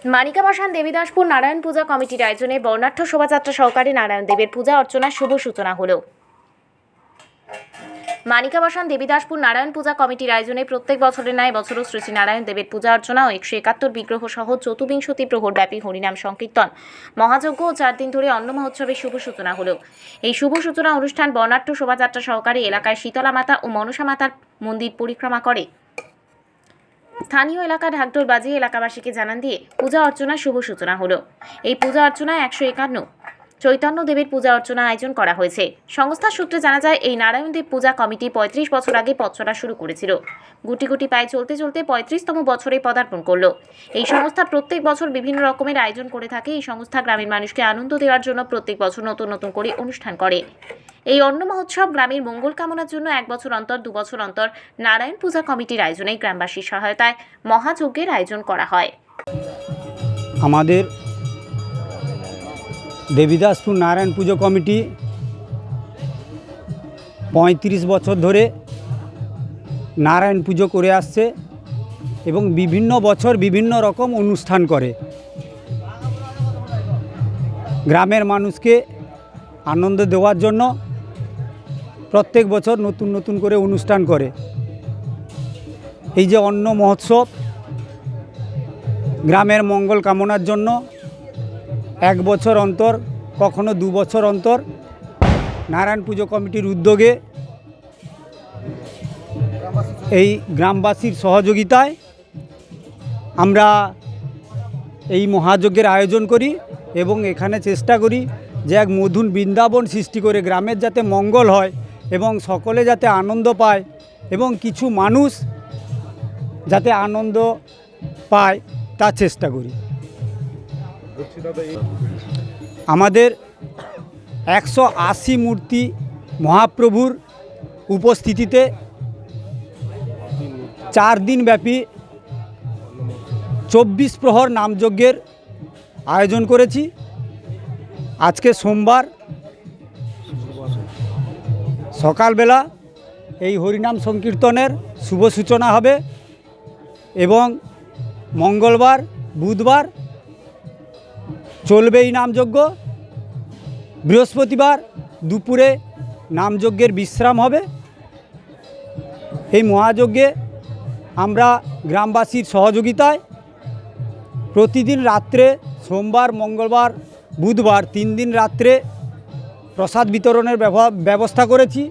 মানিকাবাসান দেবীদাসপুর নারায়ণ পূজা কমিটির আয়োজনে বর্ণাঢ্য শোভাযাত্রা সহকারে নারায়ণ দেবের পূজা অর্চনার শুভ সূচনা হলো। মানিকাবাসান দেবীদাসপুর নারায়ণ পূজা কমিটির আয়োজনে প্রত্যেক বছরের ন্যায় বছরও শ্রী শ্রী নারায়ণ দেবের পূজা অর্চনা ও 171 বিগ্রহ সহ চতুর্বিংশতি প্রহরব্যাপী হরিনাম সংকীর্তন, মহাযজ্ঞ ও 4 দিন ধরে অন্ন মহোৎসবের শুভ সূচনা হলো। এই শুভ সূচনা অনুষ্ঠান বর্ণাঢ্য শোভাযাত্রা সহকারে এলাকায় শীতলা মাতা ও মনসা মাতার মন্দির পরিক্রমা করে। স্থানীয় এলাকা ঢাকঢোল বাজিয়ে এলাকাবাসীকে জানান দিয়ে পূজা অর্চনার শুভ সূচনা হলো। এই পূজা অর্চনায় 151 চৈতন্য দেবের পূজা অর্চনা আয়োজন করা হয়েছে। সংস্থার সূত্রে জানা যায়, এই নারায়ণ দেব পূজা কমিটি 35 বছর আগে পথ চলা শুরু করেছিল। গুটি গুটি পায়ে চলতে চলতে 35তম বছরে পদার্পণ করলো। এই সংস্থা প্রত্যেক বছর বিভিন্ন রকমের আয়োজন করে থাকে। এই সংস্থা গ্রামের মানুষকে আনন্দ দেওয়ার জন্য প্রত্যেক বছর নতুন নতুন করে অনুষ্ঠান করে। এই অন্ন মহোৎসব গ্রামের মঙ্গল কামনার জন্য 1 বছর অন্তর 2 বছর অন্তর নারায়ণ পূজা কমিটির আয়োজনে গ্রামবাসীর সহায়তায় মহাযজ্ঞের আয়োজন করা হয়। আমাদের দেবীদাসপুর নারায়ণ পুজো কমিটি 35 বছর ধরে নারায়ণ পুজো করে আসছে এবং বিভিন্ন বছর বিভিন্ন রকম অনুষ্ঠান করে। গ্রামের মানুষকে আনন্দ দেওয়ার জন্য প্রত্যেক বছর নতুন নতুন করে অনুষ্ঠান করে। এই যে অন্ন মহোৎসব, গ্রামের মঙ্গল কামনার জন্য 1 বছর অন্তর, কখনো 2 বছর অন্তর নারায়ণ পুজো কমিটির উদ্যোগে এই গ্রামবাসীর সহযোগিতায় আমরা এই মহাযজ্ঞের আয়োজন করি এবং এখানে চেষ্টা করি যে এক মধুর বৃন্দাবন সৃষ্টি করে গ্রামের যাতে মঙ্গল হয় এবং সকলে যাতে আনন্দ পায় এবং কিছু মানুষ যাতে আনন্দ পায় তার চেষ্টা করি। আমাদের 180 মূর্তি মহাপ্রভুর উপস্থিতিতে 4 দিন ব্যাপী 24 প্রহর নামযজ্ঞের আয়োজন করেছি। আজকে সোমবার সকালবেলা এই হরিনাম সংকীর্তনের শুভ সূচনা হবে এবং মঙ্গলবার বুধবার চলবে এই নামযজ্ঞ। বৃহস্পতিবার দুপুরে নামযজ্ঞের বিশ্রাম হবে। এই মহাযজ্ঞে আমরা গ্রামবাসীর সহযোগিতায় প্রতিদিন রাত্রে, সোমবার মঙ্গলবার বুধবার 3 দিন রাত্রে প্রসাদ বিতরণের ব্যবস্থা করেছি।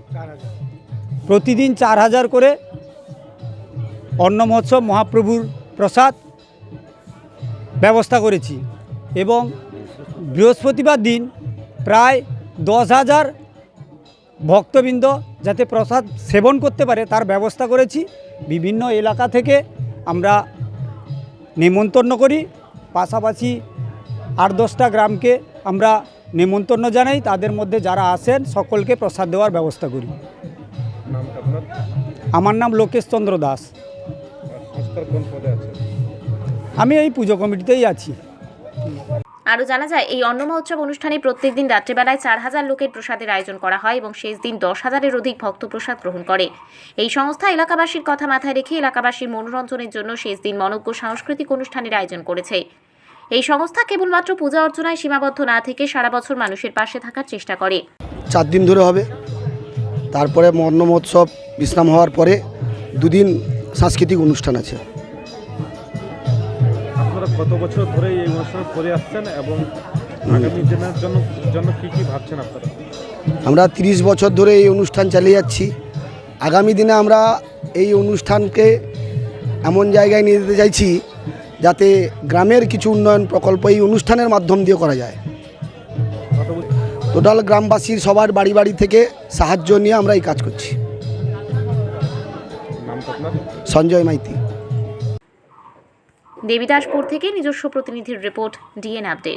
প্রতিদিন 4000 করে অন্ন মহোৎসব মহাপ্রভুর প্রসাদ ব্যবস্থা করেছি এবং বৃহস্পতিবার দিন প্রায় 10,000 ভক্তবৃন্দ যাতে প্রসাদ সেবন করতে পারে তার ব্যবস্থা করেছি। বিভিন্ন এলাকা থেকে আমরা নেমন্তন্ন করি, পাশাপাশি 8-10টা গ্রামকে আমরা নেমন্তন্ন জানাই। তাদের মধ্যে যারা আসেন সকলকে প্রসাদ দেওয়ার ব্যবস্থা করি। আমার নাম লোকেশ চন্দ্র দাস। আমি এই পুজো কমিটিতেই আছি। আরও জানা যায়, এই অন্ন মহোৎসব অনুষ্ঠানে প্রত্যেক দিন রাত্রেবেলায় 4000 লোকের প্রসাদের আয়োজন করা হয় এবং শেষ দিন 10,000-এর অধিক ভক্ত প্রসাদ গ্রহণ করে। এই সংস্থা এলাকাবাসীর কথা মাথায় রেখে এলাকাবাসীর মনোরঞ্জনের জন্য শেষ দিন মনোজ্ঞ সাংস্কৃতিক অনুষ্ঠানের আয়োজন করেছে। এই সংস্থা কেবলমাত্র পূজা অর্চনায় সীমাবদ্ধ না থেকে সারা বছর মানুষের পাশে থাকার চেষ্টা করে। 4 দিন ধরে হবে, তারপরে অন্ন মহোৎসব বিশ্রাম হওয়ার পরে 2 দিন সাংস্কৃতিক অনুষ্ঠান আছে। কত বছর ধরে এই অনুষ্ঠান করে আসছেন এবং আগামী দিনের জন্য কি কি ভাবছেন আপনারা? আমরা 30 বছর ধরে এই অনুষ্ঠান চালিয়ে যাচ্ছি। আগামী দিনে আমরা এই অনুষ্ঠানকে এমন জায়গায় নিয়ে যেতে চাইছি যাতে গ্রামের কিছু উন্নয়ন প্রকল্প এই অনুষ্ঠানের মাধ্যম দিয়ে করা যায়। টোটাল গ্রামবাসীর সবার বাড়ি বাড়ি থেকে সাহায্য নিয়ে আমরা এই কাজ করছি। সঞ্জয় মাইতি, দেবীদাসপুর থেকে নিজস্ব প্রতিনিধির রিপোর্ট, ডিএন আপডেট।